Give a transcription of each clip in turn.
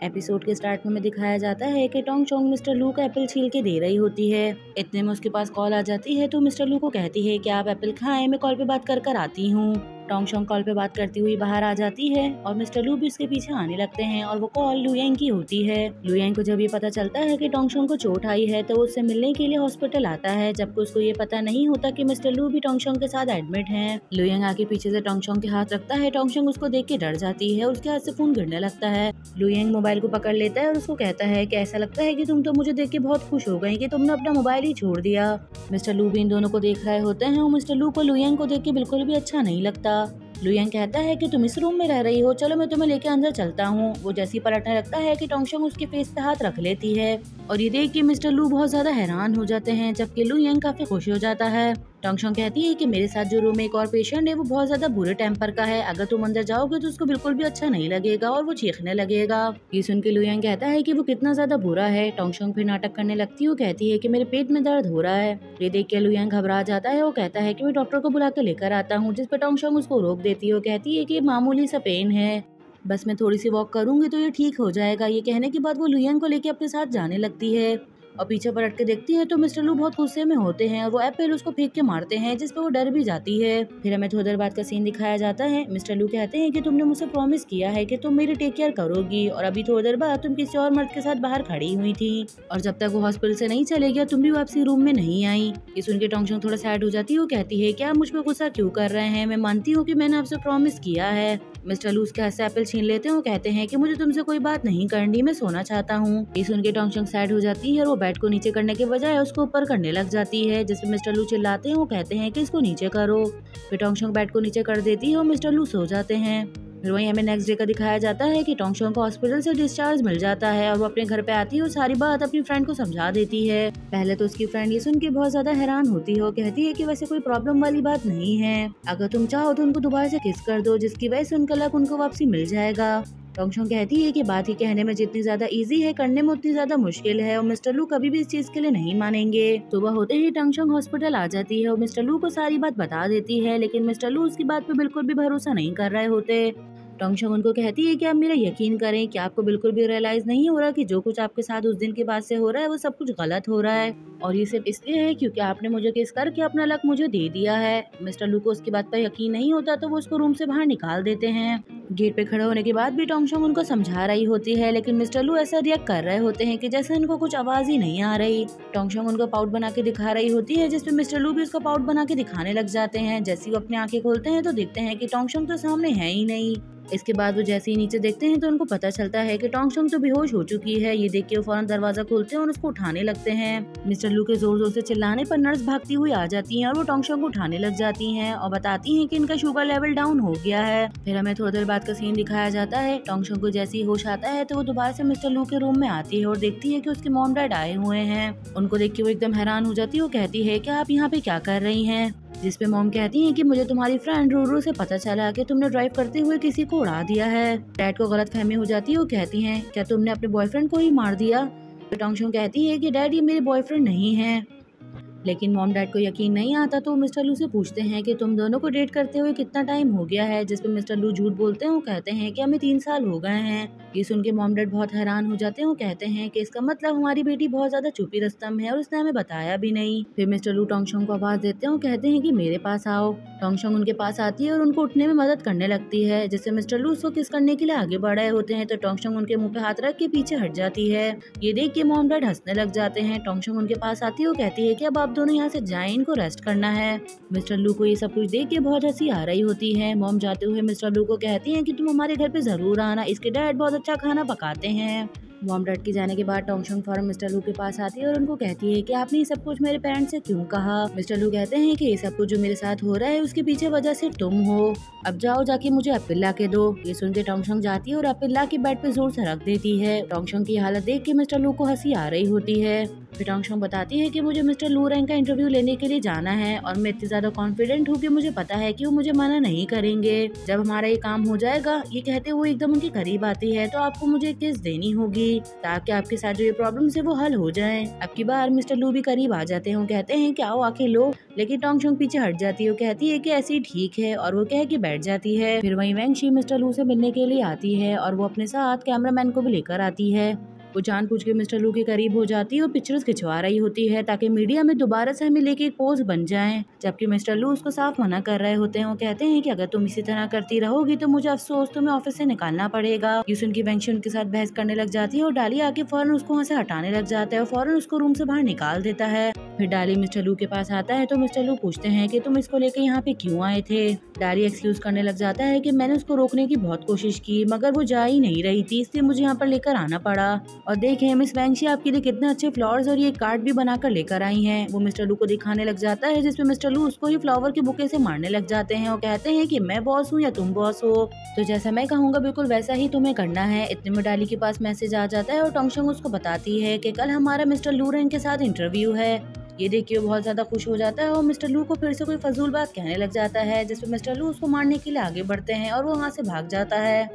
Episode के start में हमें दिखाया जाता है कि टोंग चोंग मिस्टर लू को एप्पल छील के दे रही होती है। इतने में उसके पास कॉल आ जाती है तो मिस्टर लू को कहती है कि आप एप्पल खाएं, मैं कॉल पे बात कर आती हूँ। टोंग चोंग कॉल पे बात करती हुई बाहर आ जाती है और मिस्टर लू भी उसके पीछे आने लगते हैं और वो कॉल लू यांग की होती है। लू यांग को जब ये पता चलता है कि टोंग चोंग को चोट आई है तो वो उससे मिलने के लिए हॉस्पिटल आता है, जबकि उसको ये पता नहीं होता कि मिस्टर लू भी टोंग चोंग के साथ एडमिट हैं। लू यांग आके पीछे से टोंग चोंग के हाथ रखता है। टोंग चोंग उसको देख के डर जाती है और उसके हाथ से खून गिरने लगता है। लू यांग मोबाइल को पकड़ लेता है और उसको कहता है कि ऐसा लगता है कि तुम तो मुझे देख के बहुत खुश हो गई कि तुमने अपना मोबाइल ही छोड़ दिया। मिस्टर लू भी इन दोनों को देख रहे होते हैं और मिस्टर लू को लू यांग को देख के बिल्कुल भी अच्छा नहीं लगता। लू यांग कहता है कि तुम इस रूम में रह रही हो, चलो मैं तुम्हें लेके अंदर चलता हूँ। वो जैसे ही पलटने लगता है कि टोंग चोंग उसके फेस पे हाथ रख लेती है और ये देख के मिस्टर लू बहुत ज्यादा हैरान हो जाते हैं, जबकि लू यांग काफी खुश हो जाता है। टोंग चोंग कहती है कि मेरे साथ जो रूम में एक और पेशेंट है वो बहुत ज्यादा बुरे टेम्पर का है, अगर तुम अंदर जाओगे तो उसको बिल्कुल भी अच्छा नहीं लगेगा और वो चीखने लगेगा। ये सुन के लू यांग कहता है कि वो कितना ज्यादा बुरा है। टोंग चोंग फिर नाटक करने लगती है, वो कहती है कि मेरे पेट में दर्द हो रहा है। ये देख के लू यांग घबरा जाता है। वो कहता है कि मैं डॉक्टर को बुला के लेकर आता हूँ, जिस पर टोंग चोंग उसको रोक देती है। वो कहती है कि मामूली सा पेन है, बस मैं थोड़ी सी वॉक करूंगी तो ये ठीक हो जाएगा। ये कहने के बाद वो लू यांग को लेके अपने साथ जाने लगती है और पीछे पलट के देखती है तो मिस्टर लू बहुत गुस्से में होते हैं और वो एप्पल उसको फेंक के मारते हैं, जिस पे वो डर भी जाती है। फिर हमें थोड़ी देर बाद का सीन दिखाया जाता है। मिस्टर लू कहते हैं कि तुमने मुझसे प्रॉमिस किया है कि तुम मेरी टेक केयर करोगी और अभी थोड़ी देर बाद तुम किसी और मर्द के साथ बाहर खड़ी हुई थी और जब तक वो हॉस्पिटल से नहीं चले गया तुम भी वापसी रूम में नहीं आई। ये सुन के टोंग चोंग थोड़ा सैड हो जाती है। वो कहती है कि आप मुझ पर गुस्सा क्यों कर रहे हैं, मैं मानती हूँ कि मैंने आपसे प्रॉमिस किया है। मिस्टर लू उसके हाथ से एप्पल छीन लेते हैं। वो कहते हैं कि मुझे तुमसे कोई बात नहीं करनी, मैं सोना चाहता हूँ। ये सुन के टोंग चोंग सैड हो जाती है और वो बेड को नीचे करने के बजाय उसको ऊपर करने लग जाती है, जिसमें मिस्टर लू चिल्लाते हैं। वो कहते हैं कि इसको नीचे करो। फिर टोंग चोंग बेड को नीचे कर देती है और मिस्टर लू सो जाते हैं। फिर वहीं हमें नेक्स्ट डे का दिखाया जाता है कि टोंग चोंग को हॉस्पिटल से डिस्चार्ज मिल जाता है और वो अपने घर पे आती है और सारी बात अपनी फ्रेंड को समझा देती है। पहले तो उसकी फ्रेंड ये सुन के बहुत ज्यादा हैरान होती है। वो कहती है कि वैसे कोई प्रॉब्लम वाली बात नहीं है, अगर तुम चाहो तो उनको दोबारा से किस कर दो, जिसकी वजह से उनका लक उनको वापसी मिल जाएगा। टोंग चोंग कहती है कि बात ही कहने में जितनी ज्यादा इजी है करने में उतनी ज्यादा मुश्किल है और मिस्टर लू कभी भी इस चीज के लिए नहीं मानेंगे। सुबह होते ही टोंग चोंग हॉस्पिटल आ जाती है और मिस्टर लू को सारी बात बता देती है, लेकिन मिस्टर लू उसकी बात पे बिल्कुल भी भरोसा नहीं कर रहे होते। टोंग चोंग उनको कहती है कि आप मेरा यकीन करें कि आपको बिल्कुल भी रियलाइज नहीं हो रहा कि जो कुछ आपके साथ उस दिन के बाद से हो रहा है वो सब कुछ गलत हो रहा है और ये सिर्फ इसलिए है क्योंकि आपने मुझे किस करके अपना लक मुझे दे दिया है। मिस्टर लू को उसकी बात पर यकीन नहीं होता तो वो उसको रूम से बाहर निकाल देते हैं। गेट पे खड़े होने के बाद भी टोंग चोंग उनको समझा रही होती है, लेकिन मिस्टर लू ऐसा रिएक्ट कर रहे होते हैं कि जैसे उनको कुछ आवाज ही नहीं आ रही। टोंग चोंग उनको पाउट बना के दिखा रही होती है, जिसपे मिस्टर लू भी उसका पाउट बना के दिखाने लग जाते हैं। जैसे वो अपनी आंखें खोलते हैं तो देखते हैं कि टोंग चोंग तो सामने है ही नहीं। इसके बाद वो जैसे ही नीचे देखते हैं तो उनको पता चलता है कि टोंग चोंग तो बेहोश हो चुकी है। ये देख के वो फौरन दरवाजा खोलते हैं और उसको उठाने लगते हैं। मिस्टर लू के जोर जोर से चिल्लाने पर नर्स भागती हुई आ जाती हैं और वो टोंग चोंग को उठाने लग जाती हैं और बताती हैं कि इनका शुगर लेवल डाउन हो गया है। फिर हमें थोड़ी देर बाद का सीन दिखाया जाता है। टोंग चोंग को जैसे ही होश आता है तो वो दोबारा से मिस्टर लू के रूम में आती है और देखती है कि उसके मॉम डैड आए हुए हैं। उनको देख के वो एकदम हैरान हो जाती है। वो कहती है कि आप यहाँ पे क्या कर रही हैं, जिसपे मॉम कहती हैं कि मुझे तुम्हारी फ्रेंड रूरू से पता चला कि तुमने ड्राइव करते हुए किसी को उड़ा दिया है। डैड को गलतफहमी हो जाती है। वो कहती हैं क्या तुमने अपने बॉयफ्रेंड को ही मार दिया। टोंग चोंग कहती है कि डैड ये मेरे बॉयफ्रेंड नहीं है, लेकिन मॉम डैड को यकीन नहीं आता तो मिस्टर लू से पूछते हैं कि तुम दोनों को डेट करते हुए कितना टाइम हो गया है, जिसपे मिस्टर लू झूठ बोलते हैं। वो कहते हैं कि हमें 3 साल हो गए हैं। ये सुन के मॉम डैड बहुत हैरान हो जाते हैं। वो कहते हैं कि इसका मतलब हमारी बेटी बहुत ज्यादा छुपी रुस्तम है और उसने हमें बताया भी नहीं। फिर मिस्टर लू टोंग चोंग को आवाज देते हैं। वो कहते हैं कि मेरे पास आओ। टोंग चोंग उनके पास आती है और उनको उठने में मदद करने लगती है, जिससे मिस्टर लू उसको किस करने के लिए आगे बढ़ रहे होते हैं तो टोंग चोंग उनके मुंह पे हाथ रख के पीछे हट जाती है। ये देख के मॉम डैड हंसने लग जाते हैं। टोंग चोंग उनके पास आती है। वो कहती है कि अब आप दोनों यहाँ से जाएं, इनको रेस्ट करना है। मिस्टर लू को ये सब कुछ देख के बहुत हंसी आ रही होती है। मॉम जाते हुए मिस्टर लू को कहती हैं कि तुम हमारे घर पे जरूर आना, इसके डैड बहुत अच्छा खाना पकाते हैं। मॉम डैड के जाने के बाद टोंग चोंग फौरन मिस्टर लू के पास आती है और उनको कहती है कि आपने ये सब कुछ मेरे पेरेंट्स से क्यों कहा। मिस्टर लू कहते हैं कि ये सब कुछ जो मेरे साथ हो रहा है उसके पीछे वजह से तुम हो, अब जाओ जाके मुझे एप्पल ला के दो। ये सुन के टोंग चोंग जाती है और एप्पल ला के बेड पे जोर से रख देती है। टोंग चोंग की हालत देख के मिस्टर लू को हंसी आ रही होती है। फिर टोंगशोंग बताती है कि मुझे मिस्टर लू रैंग का इंटरव्यू लेने के लिए जाना है और मैं इतनी ज्यादा कॉन्फिडेंट हूँ कि मुझे पता है कि वो मुझे मना नहीं करेंगे। जब हमारा ये काम हो जाएगा, ये कहते वो एकदम उनके करीब आती है, तो आपको मुझे एक किस देनी होगी ताकि आपके साथ जो ये प्रॉब्लम है वो हल हो जाए। अब की बार मिस्टर लू भी करीब आ जाते हैं, कहते हैं कि आओ आके लो, लेकिन टोंगशोंग पीछे हट जाती है। वो कहती है कि ऐसी ठीक है और वो कह के बैठ जाती है। फिर वहीं वेंगशी मिस्टर लू से मिलने के लिए आती है और वो अपने साथ कैमरामैन को भी लेकर आती है। वो जानबूझ के मिस्टर लू के करीब हो जाती है और पिक्चर्स खिंचवा रही होती है ताकि मीडिया में दोबारा से हमें लेके एक पोज बन जाए, जबकि मिस्टर लू उसको साफ मना कर रहे होते हैं। वो कहते हैं कि अगर तुम इसी तरह करती रहोगी तो मुझे अफसोस तुम्हें ऑफिस से निकालना पड़ेगा। ये सुन के वेंगशी उनके साथ बहस करने लग जाती है और डाली आके फौरन उसको वहाँ से हटाने लग जाता है और फौरन उसको रूम से बाहर निकाल देता है। फिर डाली मिस्टर लू के पास आता है तो मिस्टर लू पूछते हैं कि तुम इसको लेके यहाँ पे क्यों आए थे। डाली एक्सक्यूज करने लग जाता है कि मैंने उसको रोकने की बहुत कोशिश की मगर वो जा ही नहीं रही थी, इसलिए मुझे यहाँ पर लेकर आना पड़ा। और देखें मिस वेंगशी आपके लिए कितने अच्छे फ्लावर्स और ये कार्ड भी बनाकर लेकर आई हैं। वो मिस्टर लू को दिखाने लग जाता है, जिसमें मिस्टर लू उसको ही फ्लावर के बुके से मारने लग जाते हैं और कहते हैं कि मैं बॉस हूँ या तुम बॉस हो, तो जैसा मैं कहूँगा बिल्कुल वैसा ही तुम्हें करना है। इतने में डाली के पास मैसेज आ जाता है और टोंगशोंग उसको बताती है कि कल हमारा मिस्टर लू रैंग के साथ इंटरव्यू है। ये देखिए बहुत ज्यादा खुश हो जाता है और मिस्टर लू को फिर से कोई फजूल बात कहने लग जाता है, जिसमें मिस्टर लू उसको मारने के लिए आगे बढ़ते हैं और वो वहाँ से भाग जाता है।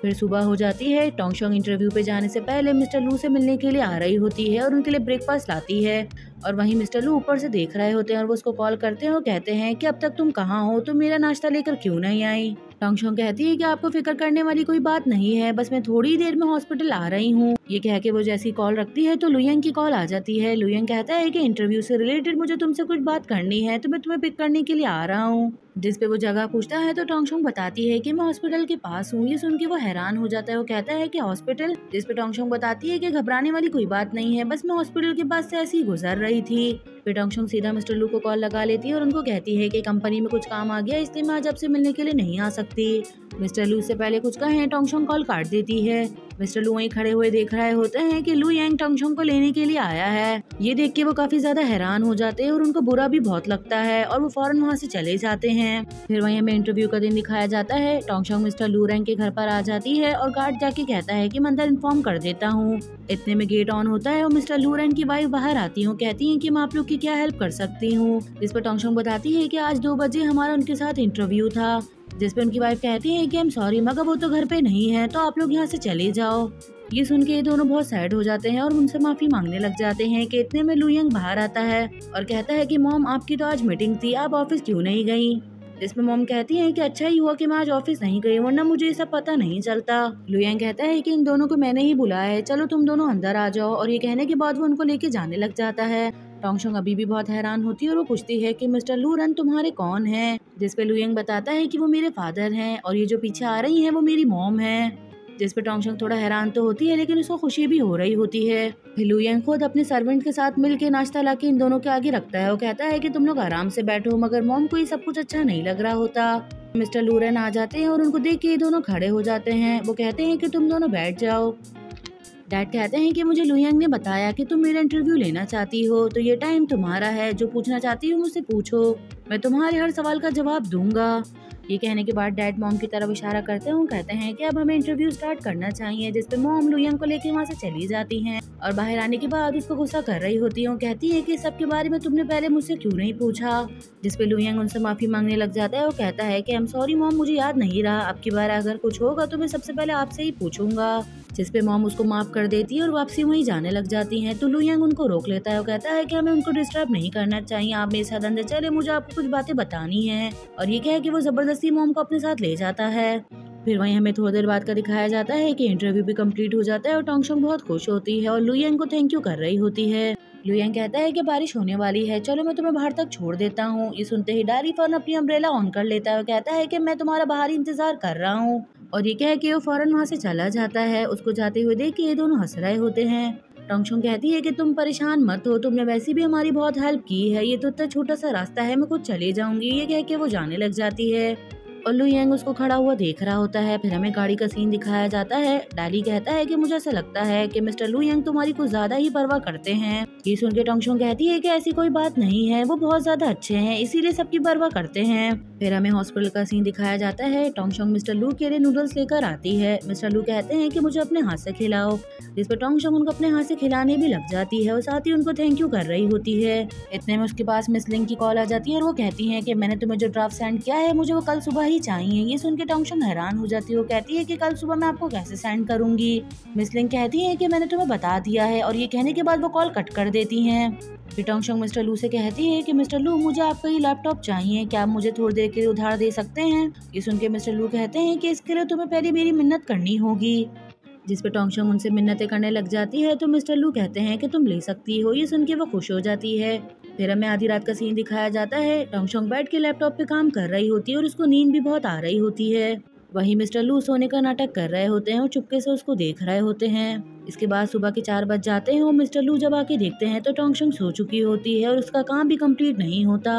फिर सुबह हो जाती है। टोंगशोंग इंटरव्यू पे जाने से पहले मिस्टर लू से मिलने के लिए आ रही होती है और उनके लिए ब्रेकफास्ट लाती है और वहीं मिस्टर लू ऊपर से देख रहे होते हैं और वो उसको कॉल करते हैं और कहते हैं कि अब तक तुम कहाँ हो, तुम मेरा नाश्ता लेकर क्यों नहीं आई। टोंगशोंग कहती है कि आपको फिक्र करने वाली कोई बात नहीं है, बस मैं थोड़ी देर में हॉस्पिटल आ रही हूँ। ये कह के वो जैसी कॉल रखती है तो लुयंग की कॉल आ जाती है। लुयंग कहता है कि इंटरव्यू से रिलेटेड मुझे तुमसे कुछ बात करनी है, तो मैं तुम्हें पिक करने के लिए आ रहा हूँ। जिस पे वो जगह पूछता है तो टोंगशोंग बताती है कि मैं हॉस्पिटल के पास हूँ। ये सुन के वो हैरान हो जाता है। वो कहता है कि हॉस्पिटल, जिस पे टोंगशोंग बताती है कि घबराने वाली कोई बात नहीं है, बस मैं हॉस्पिटल के पास से ऐसे ही गुजर रही थी। फिर टोंगशोंग सीधा मिस्टर लू को कॉल लगा लेती है और उनको कहती है कि कंपनी में कुछ काम आ गया, इसलिए मैं आज आपसे मिलने के लिए नहीं आ सकती। मिस्टर लू से पहले कुछ कहें टोंगशोंग कॉल काट देती है। मिस्टर लू वहीं खड़े हुए देख रहे होते हैं कि लू यांग टोंगशोंग को लेने के लिए आया है। ये देख के वो काफी ज्यादा हैरान हो जाते हैं और उनको बुरा भी बहुत लगता है और वो फौरन वहाँ से चले जाते हैं। फिर वहीं हमें इंटरव्यू का दिन दिखाया जाता है। टोंगशोंग मिस्टर लू रैंग के घर पर आ जाती है और गार्ड जाके कहता है कि मैं अंदर इन्फॉर्म कर देता हूँ। इतने में गेट ऑन होता है और मिस्टर लू रैंग की वाइफ बाहर आती हूँ, कहती है कि मैं आप लोग की क्या हेल्प कर सकती हूँ। इस पर टोंगशोंग बताती है कि आज 2 बजे हमारा उनके साथ इंटरव्यू था, जिस पे उनकी वाइफ कहती है कि आई एम सॉरी मगर वो तो घर पे नहीं है, तो आप लोग यहाँ से चले जाओ। ये सुन के ये दोनों बहुत सैड हो जाते हैं और उनसे माफी मांगने लग जाते हैं कि इतने में लू यांग बाहर आता है और कहता है कि मॉम आपकी तो आज मीटिंग थी, आप ऑफिस क्यों नहीं गई। जिसमें मॉम कहती है कि अच्छा ही हुआ कि मैं आज ऑफिस नहीं गई, वरना मुझे ये सब पता नहीं चलता। लू यांग कहता है कि इन दोनों को मैंने ही बुलाया है, चलो तुम दोनों अंदर आ जाओ, और ये कहने के बाद वो उनको लेके जाने लग जाता है। टोंगशोंग अभी भी बहुत हैरान होती है और वो पूछती है कि मिस्टर लू रैंग तुम्हारे कौन हैं। जिस पे लू यांग बताता है कि वो मेरे फादर हैं और ये जो पीछे आ रही हैं वो मेरी मॉम है। जिस पे टोंगशोंग थोड़ा हैरान तो होती है लेकिन उसको खुशी भी हो रही होती है। फिर लू यांग खुद अपने सर्वेंट के साथ मिलके नाश्ता लाके इन दोनों के आगे रखता है। वो कहता है कि तुम लोग आराम से बैठो, मगर मॉम को ये सब कुछ अच्छा नहीं लग रहा होता। मिस्टर लू रैंग आ जाते हैं और उनको देख के ये दोनों खड़े हो जाते हैं। वो कहते हैं कि तुम दोनों बैठ जाओ। डैड कहते हैं कि मुझे लू यांग ने बताया कि तुम मेरा इंटरव्यू लेना चाहती हो, तो ये टाइम तुम्हारा है, जो पूछना चाहती हो मुझसे पूछो, मैं तुम्हारे हर सवाल का जवाब दूंगा। ये कहने के बाद डैड मॉम की तरफ इशारा करते हैं, कहते हैं कि अब हमें इंटरव्यू स्टार्ट करना चाहिए। जिस पे मॉम लू यांग को लेके वहाँ से चली जाती हैं और बाहर आने के बाद उसको गुस्सा कर रही होती है। कहती है कि सबके बारे में तुमने पहले मुझसे क्यों नहीं पूछा। जिस पे लू यांग उनसे माफी मांगने लग जाता है। वो कहता है कि आई एम सॉरी मॉम, मुझे याद नहीं रहा, अब की बार अगर कुछ होगा तो मैं सबसे पहले आपसे ही पूछूंगा। जिस पे मॉम उसको माफ कर देती है और वापसी वहीं जाने लग जाती हैं। तो लू यांग उनको रोक लेता है। वो कहता है कि हमें उनको डिस्टर्ब नहीं करना चाहिए, आप मेरे साथ अंदर चले, मुझे आपको कुछ बातें बतानी है। और ये कह के वो जबरदस्ती मॉम को अपने साथ ले जाता है। फिर वहीं हमें थोड़ी देर बाद का दिखाया जाता है कि इंटरव्यू भी कंप्लीट हो जाता है और टोंगशोंग बहुत खुश होती है और लू यांग को थैंक यू कर रही होती है। लू यांग कहता है कि बारिश होने वाली है, चलो मैं तुम्हें बाहर तक छोड़ देता हूँ। ये सुनते ही डारी फौरन अपनी अम्ब्रेला ऑन कर लेता है। कहता है कि मैं तुम्हारा बाहर ही इंतजार कर रहा हूँ, और ये कह के वो फौरन वहाँ से चला जाता है। उसको जाते हुए देख के ये दोनों हंस रहे होते हैं। टोंगशोंग कहती है कि तुम परेशान मत हो, तुमने वैसे भी हमारी बहुत हेल्प की है, ये तो इतना छोटा सा रास्ता है, मैं खुद चली जाऊंगी। ये कह के वो जाने लग जाती है। और लू यांग उसको खड़ा हुआ देख रहा होता है। फिर हमें गाड़ी का सीन दिखाया जाता है। डाली कहता है कि मुझे ऐसा लगता है कि मिस्टर लू यांग तुम्हारी कुछ ज्यादा ही परवाह करते हैं। ये सुन के टोंग शोंग कहती है कि ऐसी कोई बात नहीं है, वो बहुत ज्यादा अच्छे हैं, इसीलिए सबकी परवाह करते हैं। फिर हमें हॉस्पिटल का सीन दिखाया जाता है। टोंग शोंग मिस्टर लू के लिए नूडल्स लेकर आती है। मिस्टर लू कहते हैं कि मुझे अपने हाथ से खिलाओ, जिस पर टोंग शोंग उनको अपने हाथ से खिलाने भी लग जाती है और साथ ही उनको थैंक यू कर रही होती है। इतने में उसके पास मिस लिंग की कॉल आ जाती है और वो कहती है कि मैंने तुम्हें जो ड्राफ्ट सेंड किया है मुझे वो कल सुबह ही चाहिए। ये सुन के टोंग शोंग हैरान हो जाती है। वो कहती है कि कल सुबह मैं आपको कैसे सेंड करूंगी। मिस लिंग कहती है कि मैंने तुम्हें बता दिया है, और ये कहने के बाद वो कॉल कट कर देती हैं। फिर टोंग शोंग मिस्टर लू से कहती है कि मिस्टर लू मुझे आपका ये लैपटॉप चाहिए, क्या आप मुझे थोड़ी देर के लिए उधार दे सकते हैं। ये सुन के मिस्टर लू कहते हैं कि इसके लिए तुम्हें पहले मेरी मिन्नत करनी होगी, जिस पे टोंग शोंग उनसे मिन्नतें करने लग जाती है। तो मिस्टर लू कहते हैं कि तुम ले सकती हो। ये सुन के वो खुश हो जाती है। फिर हमें आधी रात का सीन दिखाया जाता है। टोंग शोंग बैठ के लैपटॉप पे काम कर रही होती है और उसको नींद भी बहुत आ रही होती है। वहीं मिस्टर लू सोने का नाटक कर रहे होते हैं और चुपके से उसको देख रहे होते हैं। इसके बाद सुबह के 4 बज जाते हैं और मिस्टर लू जब आके देखते हैं तो टोंग शोंग सो चुकी होती है और उसका काम भी कंप्लीट नहीं होता।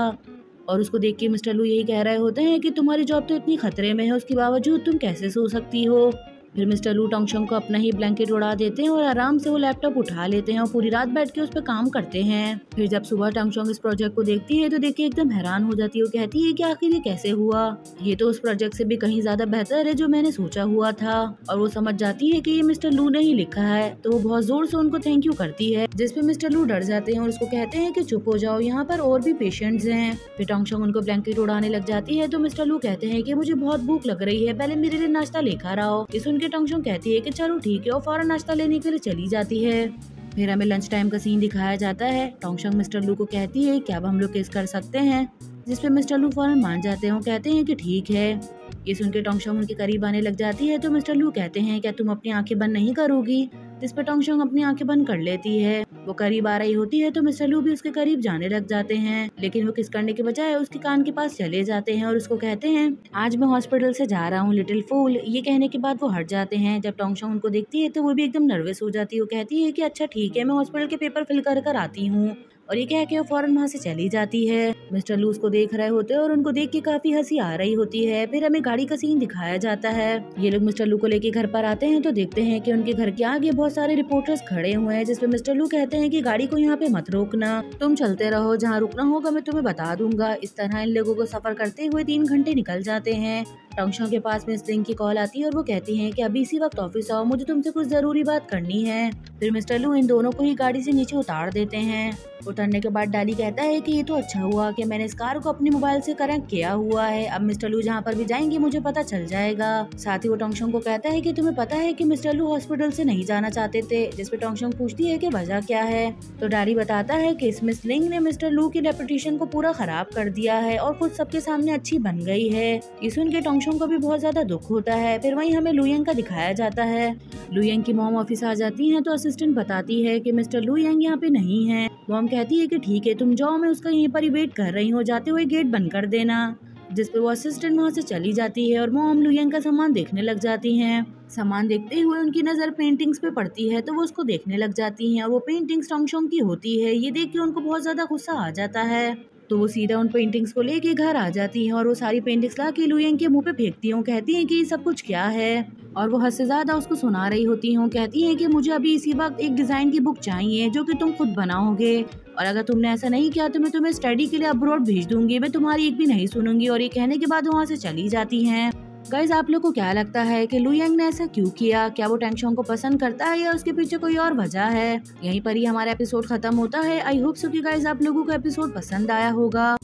और उसको देख के मिस्टर लू यही कह रहे होते हैं कि तुम्हारी जॉब तो इतनी खतरे में है, उसके बावजूद तुम कैसे सो सकती हो। फिर मिस्टर लू टोंग शोंग को अपना ही ब्लैंकेट उड़ा देते हैं और आराम से वो लैपटॉप उठा लेते हैं और पूरी रात बैठ के उस पर काम करते हैं। फिर जब सुबह टोंग शोंग इस प्रोजेक्ट को देखती है तो देख के एकदम हैरान हो जाती है। वो कहती है कि आखिर ये कैसे हुआ, ये तो उस प्रोजेक्ट से भी कहीं ज्यादा बेहतर है जो मैंने सोचा हुआ था। और वो समझ जाती है कि ये मिस्टर लू ने ही लिखा है, तो वो बहुत जोर से उनको थैंक यू करती है, जिसपे मिस्टर लू डर जाते हैं और उसको कहते हैं कि चुप हो जाओ, यहाँ पर और भी पेशेंट्स हैं। फिर टोंग शोंग उनको ब्लैंकेट उड़ाने लग जाती है तो मिस्टर लू कहते हैं कि मुझे बहुत भूख लग रही है, पहले मेरे लिए नाश्ता लेकर आओ। ये सुन के टोंग शोंग कहती है कि चलो ठीक है, और फौरन नाश्ता लेने के लिए चली जाती है। फिर हमें लंच टाइम का सीन दिखाया जाता है। टोंग शोंग मिस्टर लू को कहती है कि अब हम लोग किस कर सकते हैं, जिसपे मिस्टर लू फौरन मान जाते हैं। वो कहते हैं कि ठीक है। ये सुन के टोंग शोंग उनके करीब आने लग जाती है तो मिस्टर लू कहते हैं क्या तुम अपनी आंखें बंद नहीं करोगी, जिस पे टोंग शोंग अपनी आंखें बंद कर लेती है। वो करीब आ रही होती है तो मिस्टर लू भी उसके करीब जाने लग जाते हैं, लेकिन वो किस करने के बजाय उसके कान के पास चले जाते हैं और उसको कहते हैं आज मैं हॉस्पिटल से जा रहा हूँ लिटिल फूल। ये कहने के बाद वो हट जाते हैं। जब टोंग शोंग उनको देखती है तो वो भी एकदम नर्वस हो जाती है। वो कहती है कि अच्छा ठीक है, मैं हॉस्पिटल के पेपर फिल कर आती हूँ, और ये कह के वो फौरन वहाँ से चली जाती है। मिस्टर लू उसको देख रहे होते हैं और उनको देख के काफी हंसी आ रही होती है। फिर हमें गाड़ी का सीन दिखाया जाता है। ये लोग मिस्टर लू को लेके घर पर आते हैं तो देखते हैं कि उनके घर के आगे बहुत सारे रिपोर्टर्स खड़े हुए हैं, जिसपे मिस्टर लू कहते हैं कि गाड़ी को यहाँ पे मत रोकना, तुम चलते रहो, जहाँ रुकना होगा मैं तुम्हें बता दूंगा। इस तरह इन लोगों को सफर करते हुए 3 घंटे निकल जाते हैं। टोंग शोंग के पास मिस लिंग की कॉल आती है और वो कहती हैं कि अभी इसी वक्त ऑफिस आओ, मुझे तुमसे कुछ जरूरी बात करनी है। फिर मिस्टर लू इन दोनों को ही गाड़ी से नीचे उतार देते हैं। उतरने के बाद डाली कहता है कि ये तो अच्छा हुआ कि मैंने इस कार को अपने मोबाइल से कनेक्ट किया हुआ है, अब मिस्टर लू जहाँ पर भी जाएंगे मुझे पता चल जाएगा। साथ ही वो टोंग शोंग को कहता है कि तुम्हें पता है कि मिस्टर लू हॉस्पिटल से नहीं जाना चाहते थे, जिसपे टोंग शोंग पूछती है कि वजह क्या है। तो डाली बताता है कि इस मिस लिंग ने मिस्टर लू की रेपुटेशन को पूरा खराब कर दिया है और खुद सबके सामने अच्छी बन गई है। ये सुन के टोंग शोंग को भी बहुत ज्यादा दुख होता है। फिर वहीं हमें लू यांग का दिखाया जाता है। लू यांग की मॉम ऑफिस आ जाती है तो असिस्टेंट बताती है कि मिस्टर लू यांग यहाँ पे नहीं है। मॉम कहती है कि ठीक है तुम जाओ, मैं उसका यहीं पर ही वेट कर रही हूँ, जाते हुए गेट बंद कर देना, जिसपे वो असिस्टेंट वहाँ से चली जाती है। और मॉम लू यांग का सामान देखने लग जाती हैं। सामान देखते हुए उनकी नजर पेंटिंग्स पे पड़ती है तो वो उसको देखने लग जाती हैं और वो पेंटिंग्स टोंग शोंग की होती है। ये देख के उनको बहुत ज्यादा गुस्सा आ जाता है तो वो सीधा उन पेंटिंग्स को लेके घर आ जाती हैं और वो सारी पेंटिंग्स ला के लू यांग के मुंह पे फेंकती हूँ। कहती हैं कि ये सब कुछ क्या है, और वो हद से ज्यादा उसको सुना रही होती हूँ। कहती हैं कि मुझे अभी इसी वक्त एक डिजाइन की बुक चाहिए जो कि तुम खुद बनाओगे, और अगर तुमने ऐसा नहीं किया तो मैं तुम्हें स्टडी के लिए अब्रॉड भेज दूंगी, मैं तुम्हारी एक भी नहीं सुनूंगी। और ये कहने के बाद वहाँ से चली जाती हैं। गाइस आप लोग को क्या लगता है कि लू यांग ने ऐसा क्यों किया? क्या वो टोंग शोंग को पसंद करता है या उसके पीछे कोई और वजह है? यहीं पर ही हमारा एपिसोड खत्म होता है। आई होप सो कि गाइस आप लोगों को एपिसोड पसंद आया होगा।